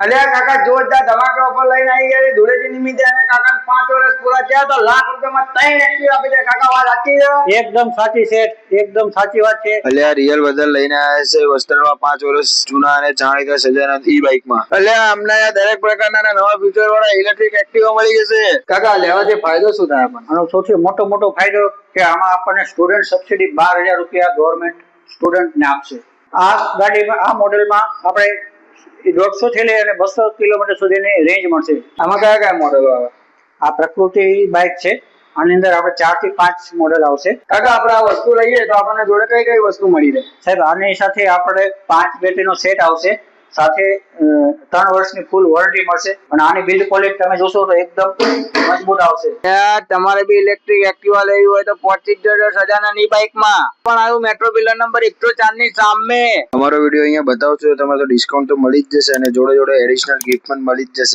અલ્યા કાકા જોરદાર ધમાકા ઓફર લઈને આવી ગયા છે ધૂળેટી નિમિત્તે અને કાકા 5 વર્ષ પૂરા થયા તો લાખ રૂપિયામાં 3 એક્ટિવ આપી દે કાકા વાત સાચી છે એકદમ સાચી છે, એકદમ સાચી વાત છે. અલ્યા રિયલ બદલ લઈને આવ્યા છે વસ્ત્રમાં 5 વર્ષ જૂના અને જાણીતા સજાના ઈ બાઇકમાં. અલ્યા અમને દરેક પ્રકારના નવા ફીચર વાળા ઇલેક્ટ્રિક એક્ટિવા મળી જશે. કાકા લેવાથી ફાયદો શું થાય આપણને? આનો સૌથી મોટો ફાયદો કે આમાં આપણને સ્ટુડન્ટ સબસિડી 12,000 રૂપિયા ગવર્મેન્ટ સ્ટુડન્ટને આપશે. આ ગાડીમાં આ મોડેલમાં આપણે 150 થી લઈ અને 200 કિલોમીટર સુધીની રેન્જ મળશે. આમાં કયા કયા મોડેલો આવે? આ પ્રકૃતિ બાઇક છે. આની અંદર આપણે 4 થી 5 મોડેલ આવશે. કાકા આપણે આ વસ્તુ લઈએ તો આપણને જોડે કઈ કઈ વસ્તુ મળી રહે? સાહેબ આની સાથે આપણે 5 બેટરીનો સેટ આવશે, સાથે 3 વર્ષની ફૂલ વોરંટી મળશે અને આની બિલ્ડ ક્વોલિટી તમે જોશો તો એકદમ મજબૂત આવશે. તમારે બી ઇલેક્ટ્રિક એક્ટિવા લેવી હોય તો 25 સજાના ની બાઇકમાં પણ આવ્યું મેટ્રો પિલર નંબર 104 ની સામે. અમારો વિડીયો અહીંયા બતાવશો તમારે તો ડિસ્કાઉન્ટ તો મળી જ જશે અને જોડે જોડે એડિશનલ ગિફ્ટ પણ મળી જ જશે.